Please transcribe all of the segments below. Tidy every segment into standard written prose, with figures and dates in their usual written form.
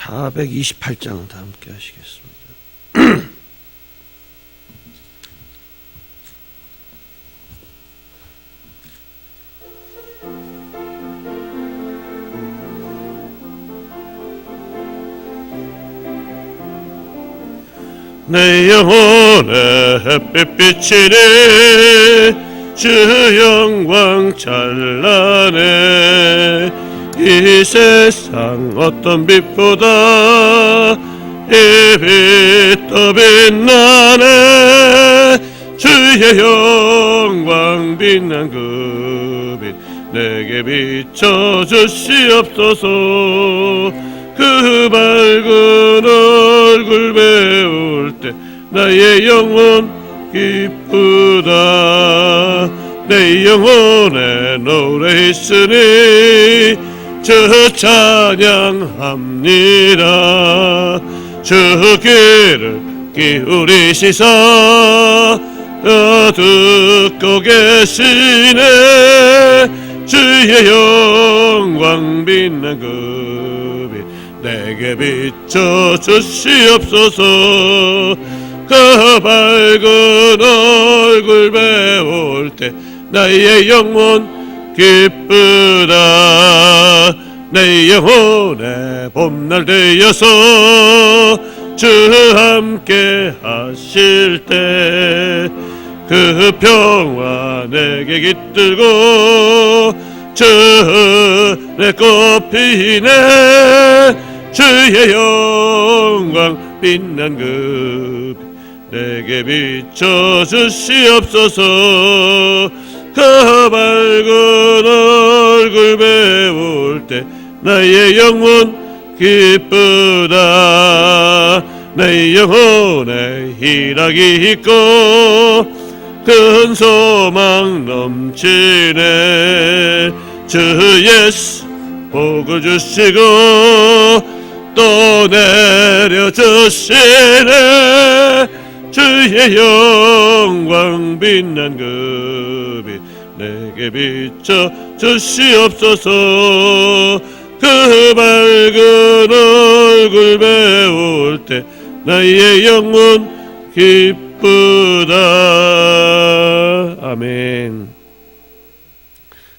428장 다 함께 하시겠습니다. 내 영혼의 햇빛 비치니 주 영광 찬란해. 이 세상 어떤 빛보다 이 빛 더 빛나네. 주의 영광 빛난 그 빛 내게 비춰 주시옵소서. 그 밝은 얼굴 배울 때 나의 영혼 기쁘다. 내 영혼에 노래 있으니 주 찬양합니다. 주 귀를 기울이시사 듣고 계시네. 주의 영광 빛난 그 빛 내게 비춰 주시옵소서. 그 밝은 얼굴 배울 때 나의 영혼 기쁘다. 내 영혼의 봄날 되어서 주 함께 하실 때 그 평화 내게 깃들고 주 내 꽃피네. 주의 영광 빛난 그 빛 내게 비춰 주시옵소서. 그 밝은 얼굴 배울 때 나의 영혼 기쁘다. 내 영혼에 희락이 있고 큰 소망 넘치네. 주 예수 복을 주시고 또 내려주시네. 주의 영광 빛난 그 빛 내게 비춰 주시옵소서. 그 밝은 얼굴 배울 때 나의 영혼 기쁘다. 아멘.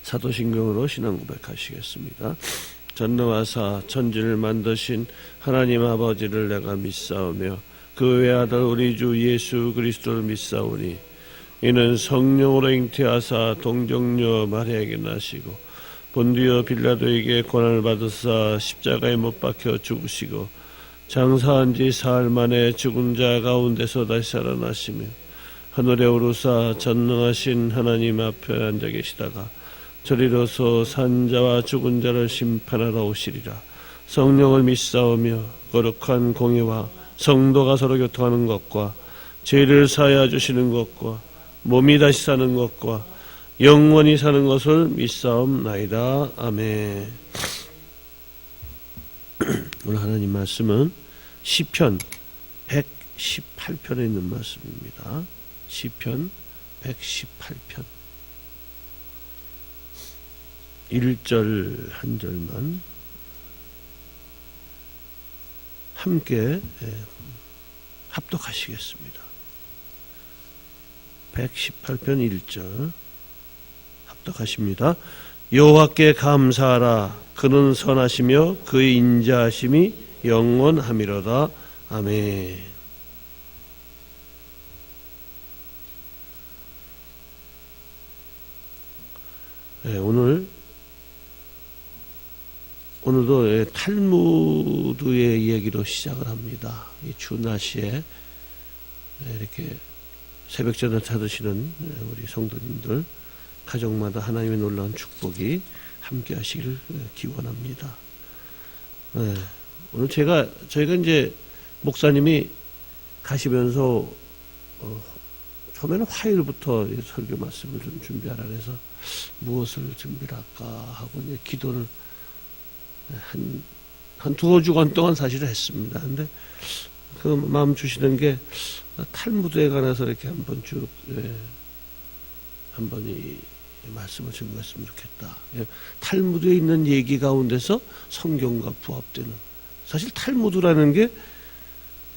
사도신경으로 신앙 고백하시겠습니다. 전능하사 천지를 만드신 하나님 아버지를 내가 믿사오며 그 외아들 우리 주 예수 그리스도를 믿사오니 이는 성령으로 잉태하사 동정녀 마리아에게 나시고 본디오 빌라도에게 고난을 받으사 십자가에 못 박혀 죽으시고 장사한 지 사흘 만에 죽은 자 가운데서 다시 살아나시며 하늘에 오르사 전능하신 하나님 앞에 앉아 계시다가 저리로서 산자와 죽은 자를 심판하러 오시리라. 성령을 믿사오며 거룩한 공의와 성도가 서로 교통하는 것과 죄를 사하여 주시는 것과 몸이 다시 사는 것과 영원히 사는 것을 믿사옵나이다. 아멘. 오늘 하나님 말씀은 시편 118편에 있는 말씀입니다. 시편 118편 1절 한 절만 함께 합독하시겠습니다. 118편 1절 합독하십니다. 여호와께 감사하라. 그는 선하시며 그의 인자하심이 영원하미로다. 아멘. 네, 오늘도 탈무드의 얘기로 시작을 합니다. 이 추운 날씨에 이렇게 새벽전을 찾으시는 우리 성도님들 가족마다 하나님의 놀라운 축복이 함께 하시길 기원합니다. 오늘 저희가 이제 목사님이 가시면서 처음에는 화요일부터 설교 말씀을 좀 준비하라 해서 무엇을 준비를 할까 하고 이제 기도를 한 두어 주간 동안 사실을 했습니다. 근데 그 마음 주시는 게 탈무드에 관해서 이렇게 한번 쭉 한번 이 말씀을 증거했으면 좋겠다. 탈무드에 있는 얘기 가운데서 성경과 부합되는 사실 탈무드라는 게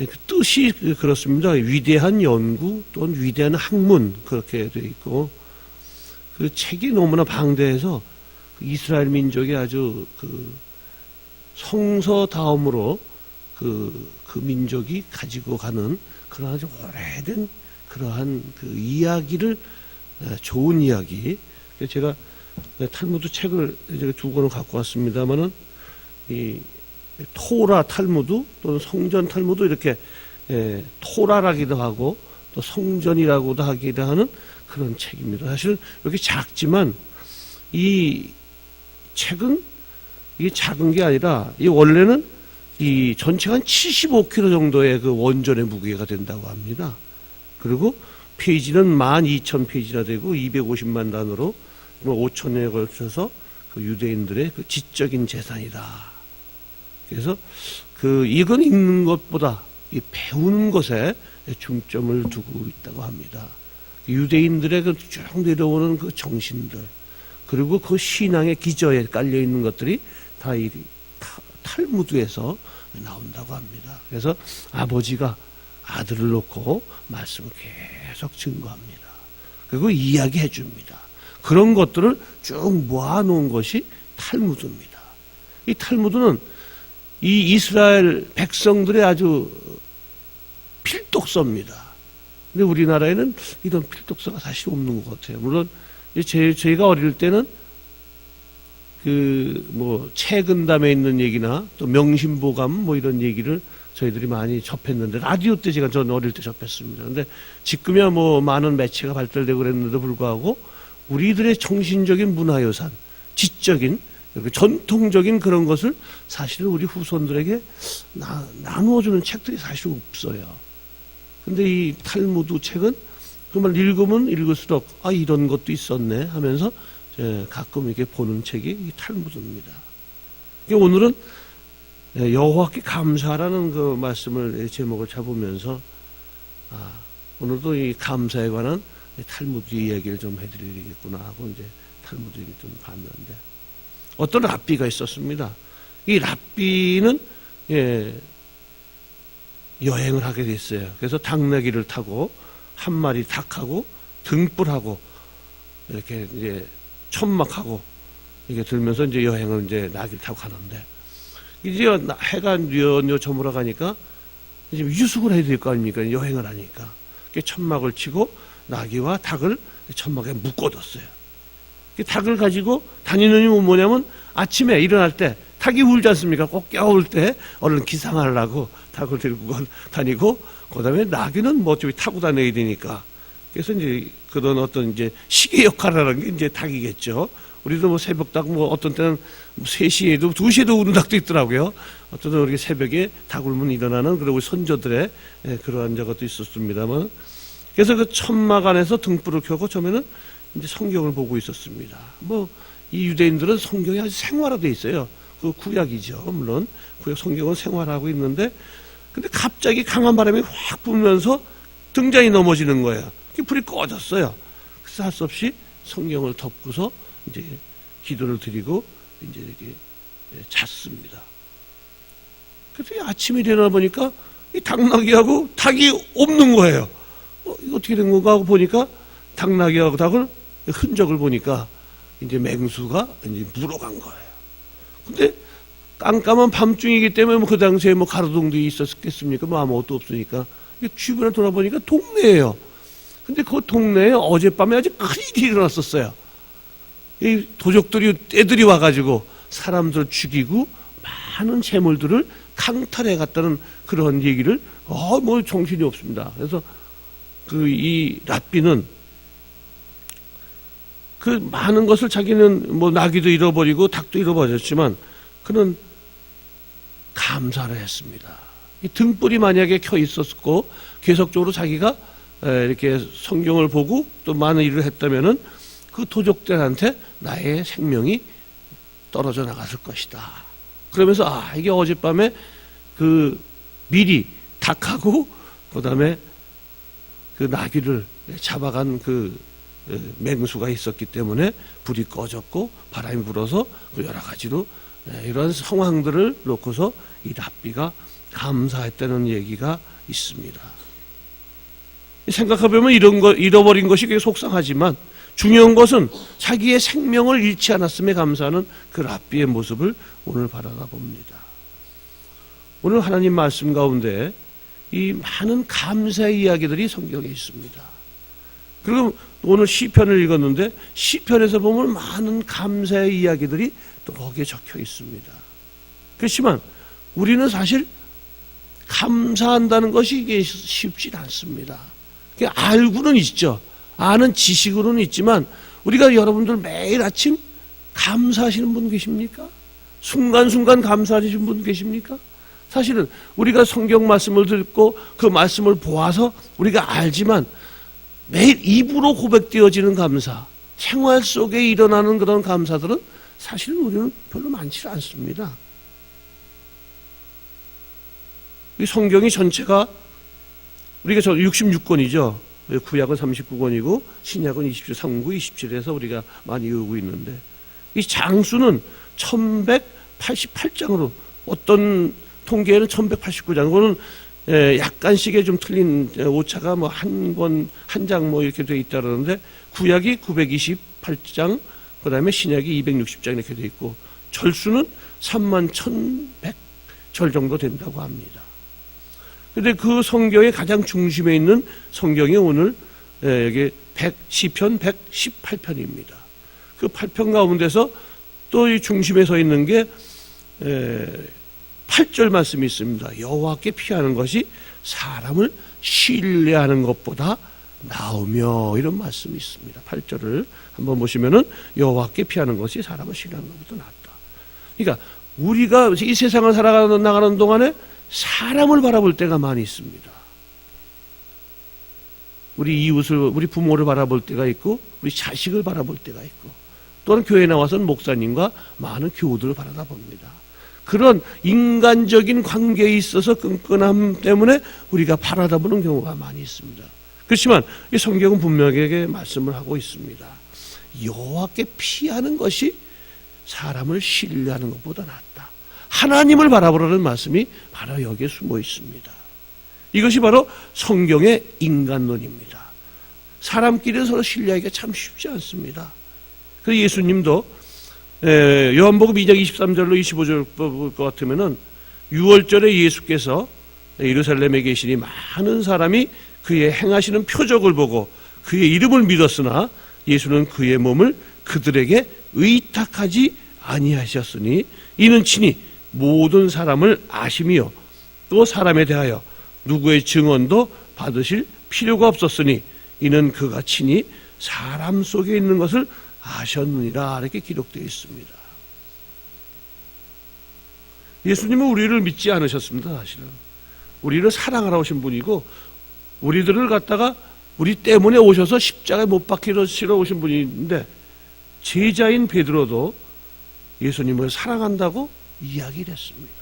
그 뜻이 그렇습니다. 위대한 연구 또는 위대한 학문 그렇게 돼 있고, 그 책이 너무나 방대해서 이스라엘 민족이 아주 그 성서다움으로 그 민족이 가지고 가는 그런 아주 오래된 그러한 그 이야기를, 좋은 이야기. 제가 탈무드 책을 이제 2권을 갖고 왔습니다만은 이 토라 탈무드 또는 성전 탈무드 이렇게 토라라기도 하고 또 성전이라고도 하기도 하는 그런 책입니다. 사실 이렇게 작지만 이 책은 이게 작은 게 아니라 이 원래는 이 전체가 한 75kg 정도의 그 원전의 무게가 된다고 합니다. 그리고 페이지는 12,000페이지나 되고 250만 단어로 5천년에 걸쳐서 그 유대인들의 그 지적인 재산이다. 그래서 이건 읽는 것보다 이 배우는 것에 중점을 두고 있다고 합니다. 유대인들의 그 쭉 내려오는 그 정신들, 그리고 그 신앙의 기저에 깔려 있는 것들이 다 이 탈무드에서 나온다고 합니다. 그래서 아버지가 아들을 놓고 말씀을 계속 증거합니다. 그리고 이야기해 줍니다. 그런 것들을 쭉 모아놓은 것이 탈무드입니다. 이 탈무드는 이 이스라엘 백성들의 아주 필독서입니다. 근데 우리나라에는 이런 필독서가 사실 없는 것 같아요. 물론 저희가 어릴 때는 책은담에 있는 얘기나 또 명심보감 이런 얘기를 저희들이 많이 접했는데, 라디오 때 저는 어릴 때 접했습니다. 근데 지금이야 많은 매체가 발달되고 그랬는데도 불구하고 우리들의 정신적인 문화유산, 지적인 전통적인 그런 것을 사실은 우리 후손들에게 나누어주는 책들이 사실 없어요. 근데 이 탈무드 책은 정말 읽으면 읽을수록 이런 것도 있었네 하면서 가끔 이렇게 보는 책이 이 탈무드입니다. 오늘은 여호와께 감사라는 그 말씀을 제목을 잡으면서 오늘도 이 감사에 관한 탈무드 이야기를 좀 해드리겠구나 하고 이제 탈무드 얘기 좀 봤는데, 어떤 랍비가 있었습니다. 이 랍비는 여행을 하게 됐어요. 그래서 당나귀를 타고 한 마리 닭하고 등불하고 이렇게 이제 천막하고 이게 들면서 이제 여행을 이제 나귀를 타고 가는데, 이제 해가 뉘어 저물어 가니까 이제 유숙을 해야 될 거 아닙니까? 여행을 하니까. 천막을 치고 나귀와 닭을 천막에 묶어뒀어요. 닭을 가지고 다니는 이유는 뭐냐면 아침에 일어날 때 닭이 울지 않습니까? 꼭 깨울 때 얼른 기상하려고 닭을 들고 다니고, 그 다음에 나귀는 어차피 타고 다녀야 되니까. 그래서 이제 그런 어떤 이제 시계 역할을 하는 게 이제 닭이겠죠. 우리도 새벽 닭 어떤 때는 3시에도 2시에도 우는 닭도 있더라고요. 어떤 때는 우리 새벽에 닭 울면 일어나는 그런 우리 선조들의 그러한 것도 있었습니다만, 그래서 그 천막 안에서 등불을 켜고 처음에는 이제 성경을 보고 있었습니다. 이 유대인들은 성경이 아주 생활화되어 있어요. 그 구약이죠. 물론 구약 성경은 생활하고 있는데, 근데 갑자기 강한 바람이 확 불면서 등잔이 넘어지는 거예요. 불이 꺼졌어요. 그래서 할 수 없이 성경을 덮고서 이제 기도를 드리고 이제 이렇게 잤습니다. 그래서 아침에 일어나 보니까 이 당나귀하고 닭이 없는 거예요. 이거 어떻게 된 건가 하고 보니까 당나귀하고 닭을 흔적을 보니까 이제 맹수가 이제 물어간 거예요. 근데 깜깜한 밤중이기 때문에 그 당시에 가로등도 있었겠습니까? 아무것도 없으니까. 주변에 돌아보니까 동네예요. 근데 그 동네에 어젯밤에 아주 큰 일이 일어났었어요. 이 도적들이, 애들이 와가지고 사람들을 죽이고 많은 재물들을 강탈해 갔다는 그런 얘기를, 정신이 없습니다. 그래서 이 랍비는 그 많은 것을 자기는 나귀도 잃어버리고 닭도 잃어버렸지만 그는 감사를 했습니다. 이 등불이 만약에 켜 있었고 계속적으로 자기가 이렇게 성경을 보고 또 많은 일을 했다면은 그 도적들한테 나의 생명이 떨어져 나갔을 것이다. 그러면서 이게 어젯밤에 미리 닭하고 그다음에 그 나귀를 잡아간 맹수가 있었기 때문에 불이 꺼졌고 바람이 불어서 여러 가지로 이런 상황들을 놓고서 이 랍비가 감사했다는 얘기가 있습니다. 생각해보면 이런 거 잃어버린 것이 꽤 속상하지만 중요한 것은 자기의 생명을 잃지 않았음에 감사하는 그 랍비의 모습을 오늘 바라다 봅니다. 오늘 하나님 말씀 가운데 이 많은 감사의 이야기들이 성경에 있습니다. 그리고 오늘 시편을 읽었는데 시편에서 보면 많은 감사의 이야기들이 또 거기에 적혀 있습니다. 그렇지만 우리는 사실 감사한다는 것이 이게 쉽지 않습니다. 알고는 있죠. 아는 지식으로는 있지만 우리가 여러분들 매일 아침 감사하시는 분 계십니까? 순간순간 감사하시는 분 계십니까? 사실은 우리가 성경 말씀을 듣고 그 말씀을 보아서 우리가 알지만 매일 입으로 고백되어지는 감사, 생활 속에 일어나는 그런 감사들은 사실은 우리는 별로 많지 않습니다. 이 성경이 전체가 우리가 66권이죠. 구약은 39권이고 신약은 27, 39, 27에서 우리가 많이 외우고 있는데 이 장수는 1188장으로 어떤 통계에는 1189장, 그거는 약간씩의 좀 틀린 오차가 뭐 한 권, 한 장 뭐 이렇게 돼 있다 그러는데 구약이 928장, 그 다음에 신약이 260장 이렇게 돼 있고 절수는 31,100절 정도 된다고 합니다. 근데 그 성경의 가장 중심에 있는 성경이 오늘 여기 시편 118편입니다. 그 8편 가운데서 또 이 중심에 서 있는 게 8절 말씀이 있습니다. 여호와께 피하는 것이 사람을 신뢰하는 것보다 나으며, 이런 말씀이 있습니다. 8절을 한번 보시면은 여호와께 피하는 것이 사람을 신뢰하는 것보다 낫다. 그러니까 우리가 이 세상을 살아가는 동안에 사람을 바라볼 때가 많이 있습니다. 우리 이웃을, 우리 부모를 바라볼 때가 있고 우리 자식을 바라볼 때가 있고 또는 교회에 나와서는 목사님과 많은 교우들을 바라다 봅니다. 그런 인간적인 관계에 있어서 끈끈함 때문에 우리가 바라다 보는 경우가 많이 있습니다. 그렇지만 이 성경은 분명하게 말씀을 하고 있습니다. 여호와께 피하는 것이 사람을 신뢰하는 것보다 낫다. 하나님을 바라보라는 말씀이 바로 여기에 숨어 있습니다. 이것이 바로 성경의 인간론입니다. 사람끼리 서로 신뢰하기가 참 쉽지 않습니다. 그래서 예수님도 요한복음 2장 23절로 25절 볼 것 같으면은 6월절에 예수께서 예루살렘에 계시니 많은 사람이 그의 행하시는 표적을 보고 그의 이름을 믿었으나 예수는 그의 몸을 그들에게 의탁하지 아니하셨으니 이는 친히 모든 사람을 아심이요 또 사람에 대하여 누구의 증언도 받으실 필요가 없었으니 이는 그가 친히 사람 속에 있는 것을 아셨느니라, 이렇게 기록되어 있습니다. 예수님은 우리를 믿지 않으셨습니다. 사실은 우리를 사랑하러 오신 분이고 우리들을 갖다가 우리 때문에 오셔서 십자가에 못 박히러 오신 분인데 제자인 베드로도 예수님을 사랑한다고 이야기를 했습니다.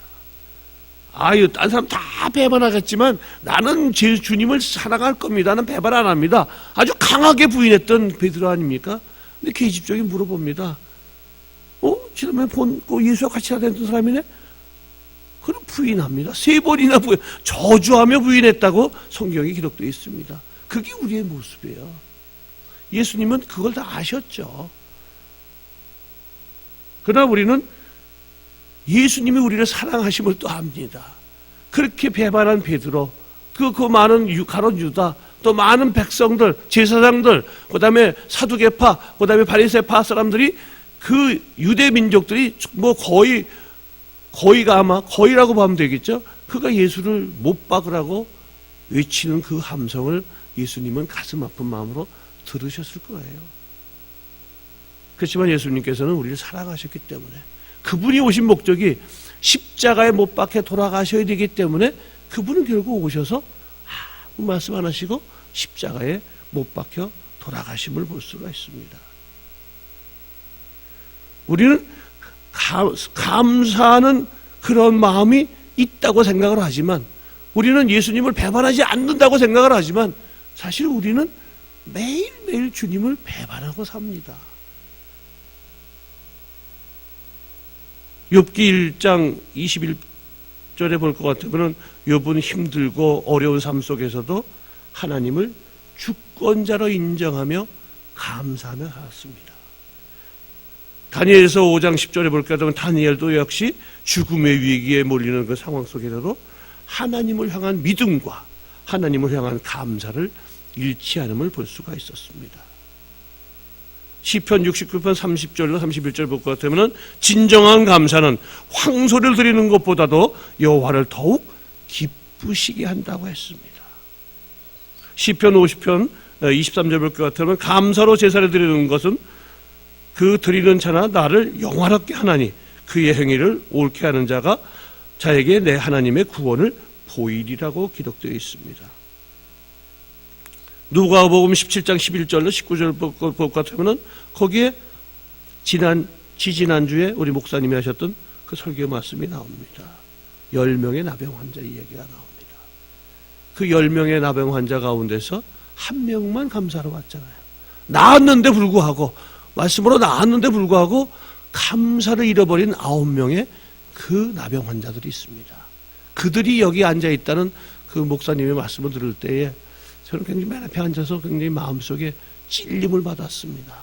아유, 딴 사람 다 배반하겠지만 나는 제 주님을 사랑할 겁니다. 나는 배반 안 합니다. 아주 강하게 부인했던 베드로 아닙니까? 근데 계집종이 물어봅니다. 지난번에 본 예수와 같이 하던 사람이네? 그럼 부인합니다. 3번이나 저주하며 부인했다고 성경에 기록되어 있습니다. 그게 우리의 모습이에요. 예수님은 그걸 다 아셨죠. 그러나 우리는 예수님이 우리를 사랑하심을 또 압니다. 그렇게 배반한 베드로, 그 많은 가룟 유다, 또 많은 백성들, 제사장들, 그 다음에 사두개파, 그 다음에 바리새파 사람들이, 그 유대 민족들이 뭐 거의가 아마 거의라고 하면 되겠죠. 그가 예수를 못 박으라고 외치는 그 함성을 예수님은 가슴 아픈 마음으로 들으셨을 거예요. 그렇지만 예수님께서는 우리를 사랑하셨기 때문에, 그분이 오신 목적이 십자가에 못 박혀 돌아가셔야 되기 때문에 그분은 결국 오셔서 아무 말씀 안 하시고 십자가에 못 박혀 돌아가심을 볼 수가 있습니다. 우리는 감사하는 그런 마음이 있다고 생각을 하지만, 우리는 예수님을 배반하지 않는다고 생각을 하지만 사실 우리는 매일매일 주님을 배반하고 삽니다. 욥기 1장 21절에 볼 것 같으면 욥은 힘들고 어려운 삶 속에서도 하나님을 주권자로 인정하며 감사하며 살았습니다. 다니엘서 5장 10절에 볼 것 같으면 다니엘도 역시 죽음의 위기에 몰리는 그 상황 속에서도 하나님을 향한 믿음과 하나님을 향한 감사를 잃지 않음을 볼 수가 있었습니다. 시편 69편 30절로 31절 볼 것 같으면 진정한 감사는 황소를 드리는 것보다도 여호와를 더욱 기쁘시게 한다고 했습니다. 시편 50편 23절 볼 것 같으면 감사로 제사를 드리는 것은 그 드리는 자나 나를 영화롭게 하나니 그의 행위를 옳게 하는 자가 자에게 내 하나님의 구원을 보이리라고 기록되어 있습니다. 누가복음 17장 11절로 19절 볼 것 같으면 거기에 지지난주에 우리 목사님이 하셨던 그 설교 말씀이 나옵니다. 10명의 나병 환자 이야기가 나옵니다. 그 10명의 나병 환자 가운데서 한 명만 감사로 왔잖아요. 나았는데 불구하고, 말씀으로 나았는데 불구하고 감사를 잃어버린 9명의 그 나병 환자들이 있습니다. 그들이 여기 앉아 있다는 그 목사님의 말씀을 들을 때에 저는 굉장히 맨 앞에 앉아서 굉장히 마음속에 찔림을 받았습니다.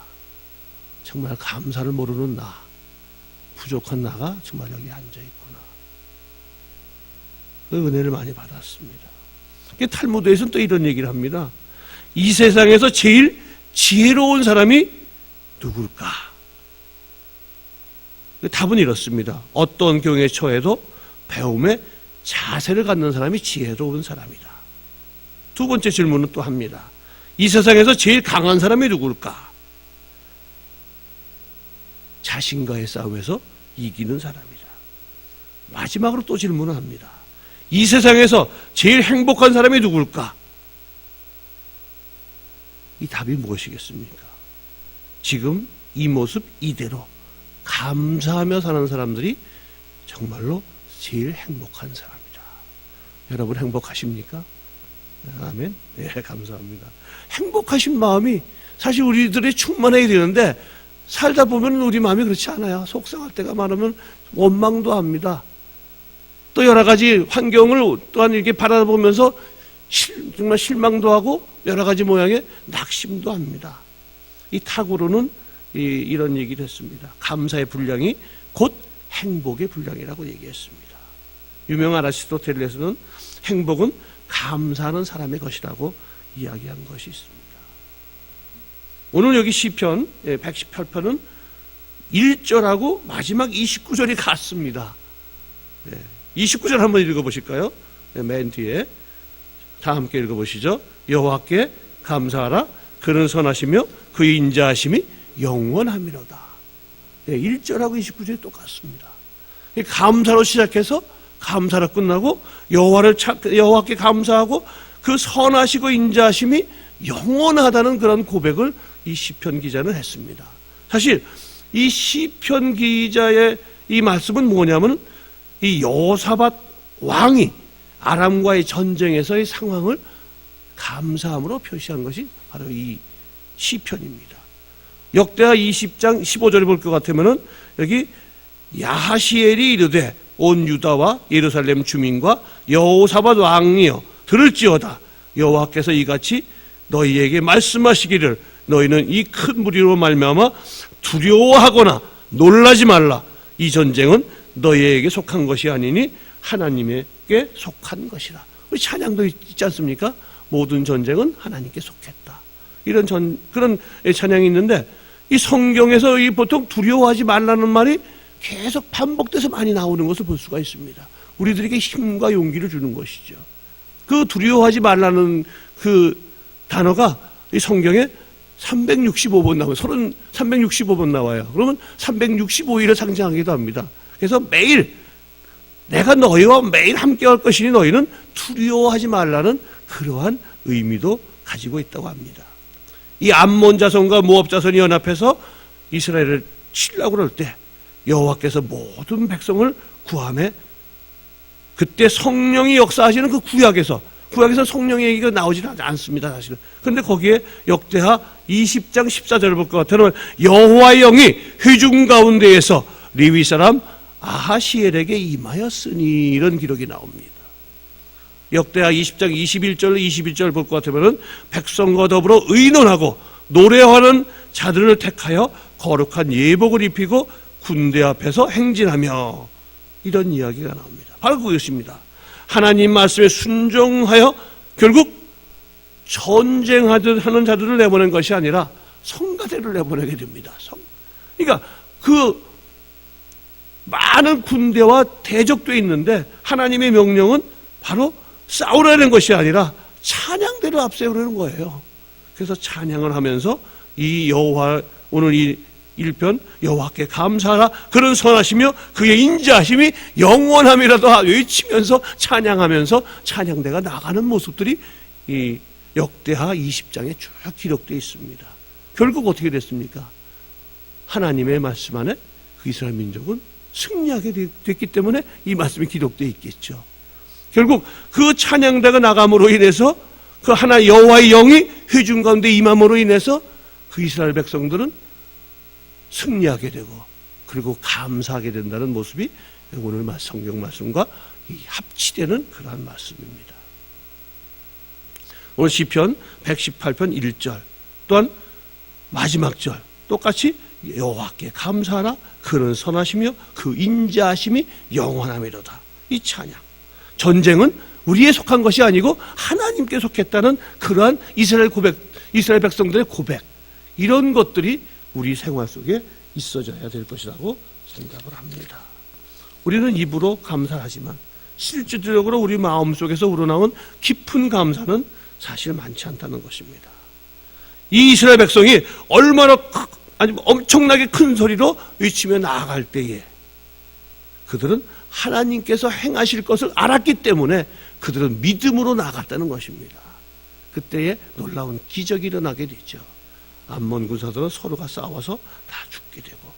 정말 감사를 모르는 나, 부족한 나가 정말 여기 앉아있구나. 그 은혜를 많이 받았습니다. 탈무드에서는 또 이런 얘기를 합니다. 이 세상에서 제일 지혜로운 사람이 누굴까? 답은 이렇습니다. 어떤 경우에 처해도 배움의 자세를 갖는 사람이 지혜로운 사람이다. 두 번째 질문은 또 합니다. 이 세상에서 제일 강한 사람이 누굴까? 자신과의 싸움에서 이기는 사람이다. 마지막으로 또 질문을 합니다. 이 세상에서 제일 행복한 사람이 누굴까? 이 답이 무엇이겠습니까? 지금 이 모습 이대로 감사하며 사는 사람들이 정말로 제일 행복한 사람이다. 여러분 행복하십니까? 아멘. 네, 감사합니다. 행복하신 마음이 사실 우리들이 충만해야 되는데 살다 보면 우리 마음이 그렇지 않아요. 속상할 때가 많으면 원망도 합니다. 또 여러 가지 환경을 또한 이렇게 바라보면서 정말 실망도 하고 여러 가지 모양의 낙심도 합니다. 이 탁으로는 이런 얘기를 했습니다. 감사의 분량이 곧 행복의 분량이라고 얘기했습니다. 유명한 아리스토텔레스는 행복은 감사하는 사람의 것이라고 이야기한 것이 있습니다. 오늘 여기 시편 118편은 1절하고 마지막 29절이 같습니다. 29절 한번 읽어보실까요? 맨 뒤에 다 함께 읽어보시죠. 여호와께 감사하라. 그는 선하시며 그의 인자하심이 영원함이로다. 1절하고 29절이 똑같습니다. 감사로 시작해서 감사로 끝나고 여호와께 감사하고 그 선하시고 인자하심이 영원하다는 그런 고백을 이 시편 기자는 했습니다. 사실 이 시편 기자의 이 말씀은 뭐냐면 이 여호사밧 왕이 아람과의 전쟁에서의 상황을 감사함으로 표시한 것이 바로 이 시편입니다. 역대하 20장 15절을 볼 것 같으면은 여기 야하시엘이 이르되 온 유다와 예루살렘 주민과 여호사밧 왕이여 들을지어다. 여호와께서 이같이 너희에게 말씀하시기를 너희는 이 큰 무리로 말미암아 두려워하거나 놀라지 말라. 이 전쟁은 너희에게 속한 것이 아니니 하나님에게 속한 것이라. 우리 찬양도 있지 않습니까? 모든 전쟁은 하나님께 속했다. 이런 그런 찬양이 있는데 이 성경에서 이 보통 두려워하지 말라는 말이 계속 반복돼서 많이 나오는 것을 볼 수가 있습니다. 우리들에게 힘과 용기를 주는 것이죠. 그 두려워하지 말라는 그 단어가 이 성경에 365번 나와요. 365번 나와요. 그러면 365일을 상징하기도 합니다. 그래서 매일 내가 너희와 매일 함께할 것이니 너희는 두려워하지 말라는 그러한 의미도 가지고 있다고 합니다. 이 암몬 자손과 모압 자손이 연합해서 이스라엘을 치려고 그럴 때 여호와께서 모든 백성을 구함에 그때 성령이 역사하시는 그 구약에서 성령의 얘기가 나오지는 않습니다, 사실은. 그런데 거기에 역대하 20장 14절을 볼 것 같으면 여호와의 영이 회중 가운데에서 레위 사람 아하시엘에게 임하였으니 이런 기록이 나옵니다. 역대하 20장 21절 볼 것 같으면 백성과 더불어 의논하고 노래하는 자들을 택하여 거룩한 예복을 입히고 군대 앞에서 행진하며 이런 이야기가 나옵니다. 바로 그것입니다. 하나님 말씀에 순종하여 결국 전쟁하는 자들을 내보낸 것이 아니라 성가대를 내보내게 됩니다. 그러니까 그 많은 군대와 대적돼 있는데 하나님의 명령은 바로 싸우라는 것이 아니라 찬양대를 앞세우라는 거예요. 그래서 찬양을 하면서 이 여호와, 오늘 이 1편 여호와께 감사하라, 그런 선하시며 그의 인자하심이 영원함이라도 외치면서 찬양하면서 찬양대가 나가는 모습들이 이 역대하 20장에 쭉 기록되어 있습니다. 결국 어떻게 됐습니까? 하나님의 말씀 안에 그 이스라엘 민족은 승리하게 됐기 때문에 이 말씀이 기록되어 있겠죠. 결국 그 찬양대가 나감으로 인해서 그 하나 여호와의 영이 회중 가운데 임함으로 인해서 그 이스라엘 백성들은 승리하게 되고 그리고 감사하게 된다는 모습이 오늘 성경 말씀과 합치되는 그러한 말씀입니다. 오늘 시편 118편 1절 또한 마지막 절 똑같이 여호와께 감사하라, 그는 선하시며 그 인자하심이 영원함이로다. 이 찬양, 전쟁은 우리에 속한 것이 아니고 하나님께 속했다는 그러한 이스라엘 백성들의 고백, 이런 것들이 우리 생활 속에 있어져야 될 것이라고 생각을 합니다. 우리는 입으로 감사하지만 실질적으로 우리 마음속에서 우러나온 깊은 감사는 사실 많지 않다는 것입니다. 이 이스라엘 백성이 얼마나 엄청나게 큰 소리로 외치며 나아갈 때에 그들은 하나님께서 행하실 것을 알았기 때문에 그들은 믿음으로 나아갔다는 것입니다. 그때에 놀라운 기적이 일어나게 되죠. 암몬 군사들은 서로가 싸워서 다 죽게 되고,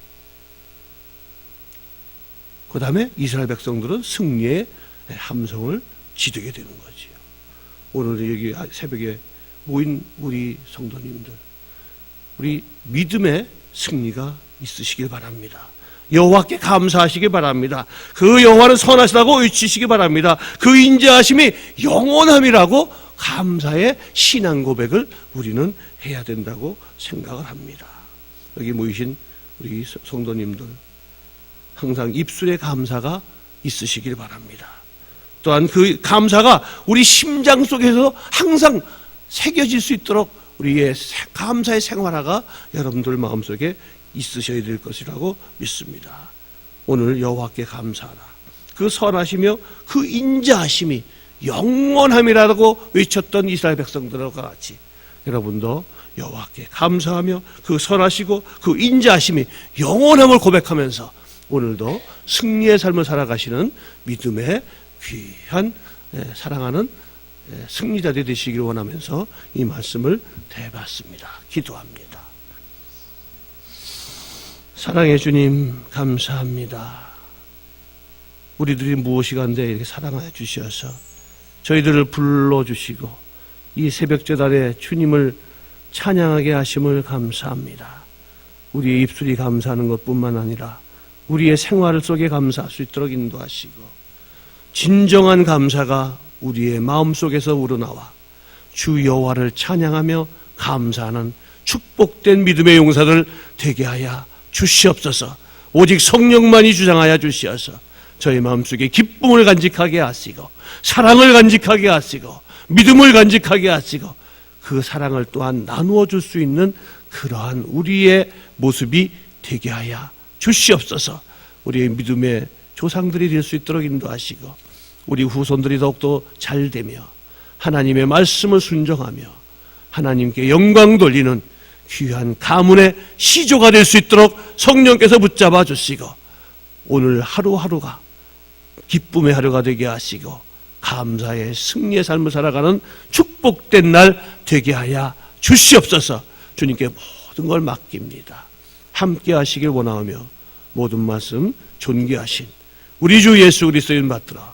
그 다음에 이스라엘 백성들은 승리의 함성을 지르게 되는 거지요. 오늘 여기 새벽에 모인 우리 성도님들, 우리 믿음의 승리가 있으시길 바랍니다. 여호와께 감사하시기 바랍니다. 그 여호와는 선하시다고 외치시기 바랍니다. 그 인자하심이 영원함이라고 감사의 신앙 고백을 우리는 해야 된다고 생각을 합니다. 여기 모이신 우리 성도님들 항상 입술에 감사가 있으시길 바랍니다. 또한 그 감사가 우리 심장 속에서 항상 새겨질 수 있도록 우리의 감사의 생활화가 여러분들 마음속에 있으셔야 될 것이라고 믿습니다. 오늘 여호와께 감사하라, 그 선하시며 그 인자하심이 영원함이라고 외쳤던 이스라엘 백성들과 같이 여러분도 여호와께 감사하며 그 선하시고 그 인자하심이 영원함을 고백하면서 오늘도 승리의 삶을 살아가시는 믿음의 귀한 사랑하는 승리자들이 되시기를 원하면서 이 말씀을 대봤습니다. 기도합니다. 사랑의 주님 감사합니다. 우리들이 무엇이 간데 이렇게 사랑하여 주셔서 저희들을 불러주시고 이 새벽제단에 주님을 찬양하게 하심을 감사합니다. 우리의 입술이 감사하는 것뿐만 아니라 우리의 생활 속에 감사할 수 있도록 인도하시고 진정한 감사가 우리의 마음속에서 우러나와 주 여호와를 찬양하며 감사하는 축복된 믿음의 용사들 되게 하여 주시옵소서. 오직 성령만이 주장하여 주시어서 저희 마음속에 기쁨을 간직하게 하시고 사랑을 간직하게 하시고 믿음을 간직하게 하시고 그 사랑을 또한 나누어 줄 수 있는 그러한 우리의 모습이 되게 하여 주시옵소서. 우리의 믿음의 조상들이 될 수 있도록 인도하시고 우리 후손들이 더욱더 잘 되며 하나님의 말씀을 순종하며 하나님께 영광 돌리는 귀한 가문의 시조가 될 수 있도록 성령께서 붙잡아 주시고 오늘 하루하루가 기쁨의 하루가 되게 하시고 감사의 승리의 삶을 살아가는 축복된 날 되게 하여 주시옵소서. 주님께 모든 걸 맡깁니다. 함께 하시길 원하며 모든 말씀 존귀하신 우리 주 예수 그리스도인 받들어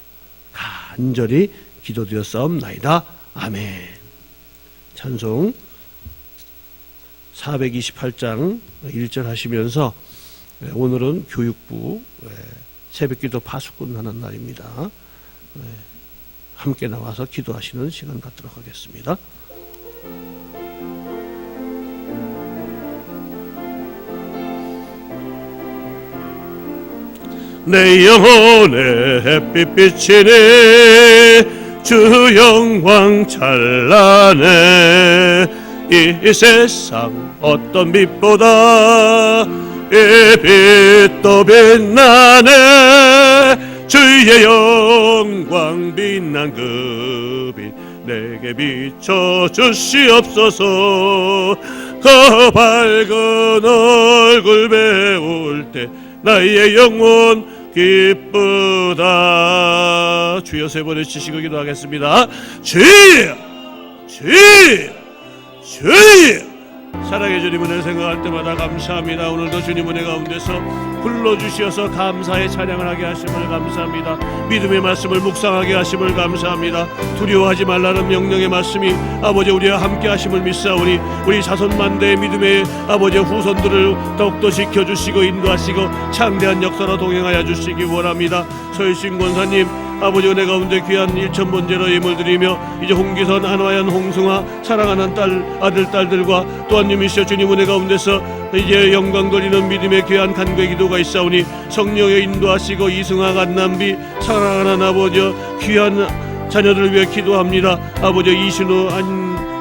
간절히 기도드렸사옵나이다. 아멘. 찬송 428장 1절 하시면서 오늘은 교육부 새벽기도 파수꾼 하는 날입니다. 함께 나와서 기도하시는 시간 갖도록 하겠습니다. 내 영혼의 햇빛 비치네 주 영광 찬란해 이 세상 어떤 빛보다 이 빛도 빛나네 주의 영광 빛난 그 빛 내게 비춰 주시옵소서 그 밝은 얼굴 배울 때 나의 영혼 기쁘다. 주여 세 번을 치시고 기도하겠습니다. 주여 사랑의 주님 은혜 생각할 때마다 감사합니다. 오늘도 주님 은혜 가운데서 불러주셔서 감사의 찬양을 하게 하심을 감사합니다. 믿음의 말씀을 묵상하게 하심을 감사합니다. 두려워하지 말라는 명령의 말씀이 아버지 우리와 함께 하심을 믿사오니 우리 자손만대의 믿음의 아버지 후손들을 더욱더 지켜주시고 인도하시고 창대한 역사로 동행하여 주시기 원합니다. 서일신 권사님 아버지 은혜 가운데 귀한 1,000번제로 예물 드리며 이제 홍기선, 안화연, 홍승화 사랑하는 아들, 딸들과 또한 유미시여 주님 은혜 가운데서 이제 영광 돌리는 믿음의 귀한 간구의 기도가 있사오니 성령의 인도하시고 이승화, 간남비 사랑하는 아버지 귀한 자녀들을 위해 기도합니다. 아버지 이신우,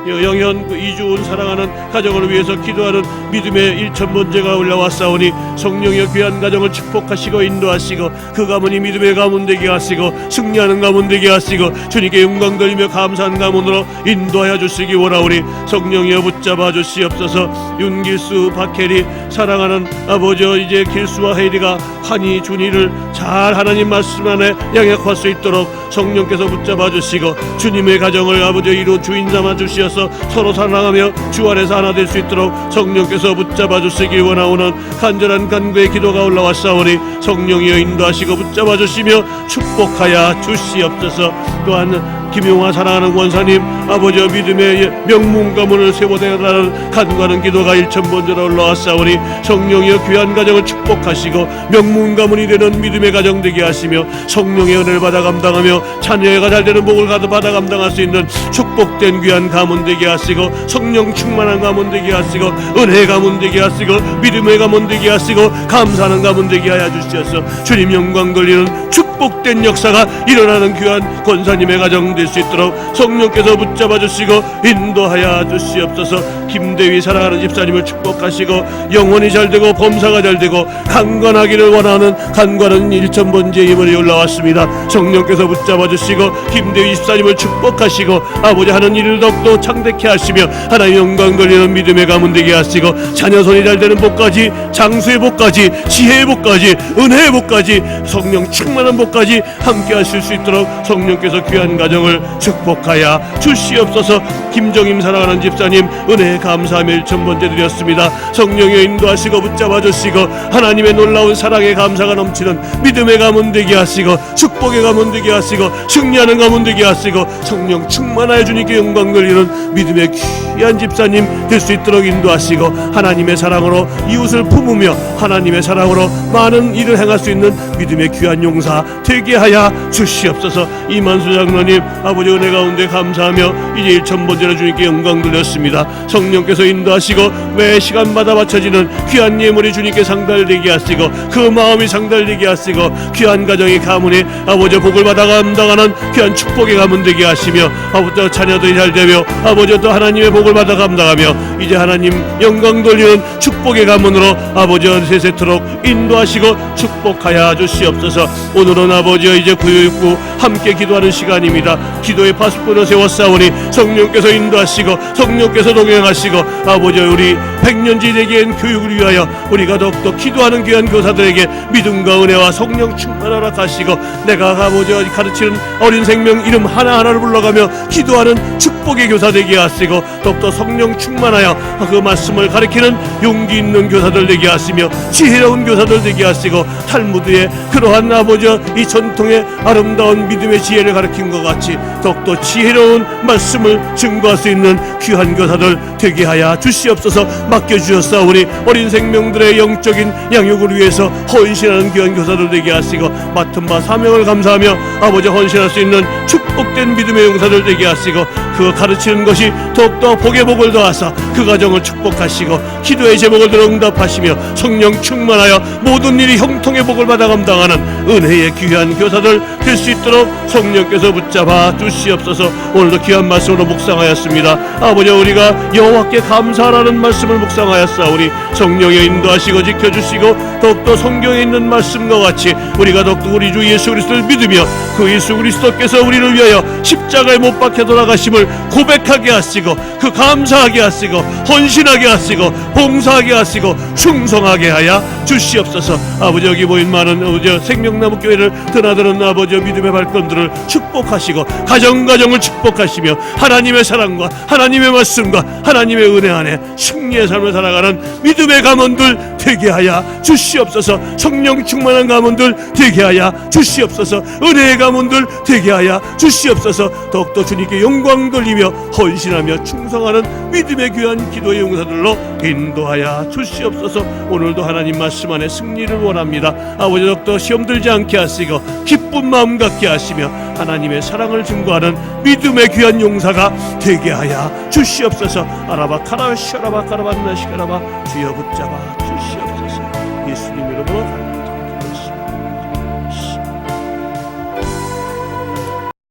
영현, 이주은 사랑하는 가정을 위해서 기도하는 믿음의 1,000번제가 올라왔사오니 성령의 귀한 가정을 축복하시고 인도하시고 그 가문이 믿음의 가문 되게 하시고 승리하는 가문 되게 하시고 주님께 영광 돌리며 감사한 가문으로 인도하여 주시기 원하오니 성령이여 붙잡아 주시옵소서. 윤길수, 박혜리 사랑하는 아버지 이제 길수와 혜리가 환희, 준이를 잘 하나님 말씀 안에 양육할 수 있도록 성령께서 붙잡아 주시고 주님의 가정을 아버지 이루 주인 삼아 주시옵소서. 서로 사랑하며 주 안에서 하나 될 수 있도록 성령께서 붙잡아 주시기 원하오는 간절한 간구의 기도가 올라왔사오니 성령이여 인도하시고 붙잡아 주시며 축복하여 주시옵소서. 또한 김용화 사랑하는 원사님 아버지 믿음의 명문 가문을 세워내라는 간구하는 기도가 1,000번제로 올라왔사오니 성령이여 귀한 가정을 축복하시고 명문 가문이 되는 믿음의 가정 되게 하시며 성령의 은혜를 받아 감당하며 자녀가 잘되는 복을 받아 감당할 수 있는 축복된 귀한 가문 되게 하시고 성령 충만한 가문 되게 하시고 은혜의 가문 되게 하시고 믿음의 가문 되게 하시고 감사하는 가문 되게 하여 주시옵소서. 주님 영광 돌리는 축복된 역사가 일어나는 귀한 권사님의 가정 될 수 있도록 성령께서 붙잡아 주시고 인도하여 주시옵소서. 김대위 사랑하는 집사님을 축복하시고 영혼이 잘되고 범사가 잘되고 강건하기를 원하는 간과는 1,000번째 예물이 올라왔습니다. 성령께서 붙잡아 주시고 김대위 집사님을 축복하시고 아버지 하는 일을 더욱더 창대케 하시며 하나님 영광 돌리는 믿음의 가문 되게 하시고 자녀 손이 잘되는 복까지 장수의 복까지 지혜의 복까지 은혜의 복까지 성령 충만한 복까지 함께 하실 수 있도록 성령께서 귀한 가정을 축복하여 주시옵소서. 김정임 사랑하는 집사님 은혜에 감사하며 1,000번째 드렸습니다. 성령의 인도하시고 붙잡아 주시고 하나님의 놀라운 사랑의 감사가 넘치는 믿음의 가문 되게 하시고 축복의 가문 되게 하시고 승리하는 가문 되게 하시고 성령 충만하여 주님께 영광 돌리는 믿음의 귀한 집사님 될 수 있도록 인도하시고 하나님의 사랑으로 이웃을 품으며 하나님의 사랑으로 많은 일을 행할 수 있는 믿음의 귀한 용사 되게 하여 주시옵소서. 이만수 장로님 아버지 은혜 가운데 감사하며 이제 1,000번째로 주님께 영광 돌렸습니다. 성령께서 인도하시고 매 시간마다 바쳐지는 귀한 예물이 주님께 상달되게 하시고 그 마음이 상달되게 하시고 귀한 가정의 가문이 아버지 복을 받아 감당하는 귀한 축복의 가문 되게 하시며 아버지 자녀들이 잘되며 아버지 또 하나님의 복을 받아 감당하며 이제 하나님 영광 돌리는 축복의 가문으로 아버지 세세토록 인도하시고 축복하여 주시옵소서. 오늘은 아버지 이제 구유육구 함께 기도하는 시간입니다. 기도의 파수꾼을 세웠사오니 성령께서 인도하시고 성령께서 동행하시고 아버지 우리 백년지 되기엔 교육을 위하여 우리가 더욱더 기도하는 귀한 교사들에게 믿음과 은혜와 성령 충만하라 하시고 내가 아버지 가르치는 어린 생명 이름 하나하나를 불러가며 기도하는 축복의 교사 되게 하시고 더욱더 성령 충만하여 그 말씀을 가르치는 용기 있는 교사들 되게 하시며 지혜로운 교사들 되게 되게 하시고 탈무드의 그러한 아버지 이 전통의 아름다운 믿음의 지혜를 가르친 것 같이 더욱더 지혜로운 말씀을 증거할 수 있는 귀한 교사들 되게 하여 주시옵소서. 맡겨주셨사오니 어린 생명들의 영적인 양육을 위해서 헌신하는 귀한 교사들 되게 하시고 맡은 바 사명을 감사하며 아버지 헌신할 수 있는 축복된 믿음의 용사들 되게 하시고 그 가르치는 것이 더욱더 복의 복을 더하사 그 가정을 축복하시고 기도의 제목을 들어 응답하시며 성령 충만하여 모든 일이 형통의 복을 받아 감당하는 은혜의 귀한 교사들 될 수 있도록 성령께서 붙잡아 주시옵소서. 오늘도 귀한 말씀으로 묵상하였습니다. 아버지 우리가 여호와께 감사하라는 말씀을 묵상하였사오니 성령에 인도하시고 지켜주시고 더욱더 성경에 있는 말씀과 같이 우리가 더욱더 우리 주 예수 그리스도를 믿으며 그 예수 그리스도께서 우리를 위하여 십자가에 못 박혀 돌아가심을 고백하게 하시고 그 감사하게 하시고 헌신하게 하시고 봉사하게 하시고 충성하게 하여 주시옵소서. 아버지 여기 모인 많은 아버지 생명나무 교회를 드나드는 아버지 믿음의 발걸음들을 축복하시고 가정가정을 축복하시며 하나님의 사랑과 하나님의 말씀과 하나님의 은혜 안에 승리의 삶을 살아가는 믿음의 가문들 되게 하여 주시옵소서. 성령 충만한 가문들 되게 하여 주시옵소서. 은혜의 가문들 되게 하여 주시옵소서. 더욱더 주님께 영광 돌리며 헌신하며 충성하는 믿음의 귀한 기도의 용사들로 인도하여 주시옵소서. 오늘도 하나님 말씀 안에 승리를 원합니다. 아버지 더욱더 시험 들지 않게 하시고 기쁜 마음 갖게 하시며 하나님의 사랑을 증거하는 믿음의 귀한 용사가 되게 하여 주시옵소서. 아라바 카라 샤라바 카라반나 시카라바 주여 붙잡아 주시옵소서. 예수님 이름으로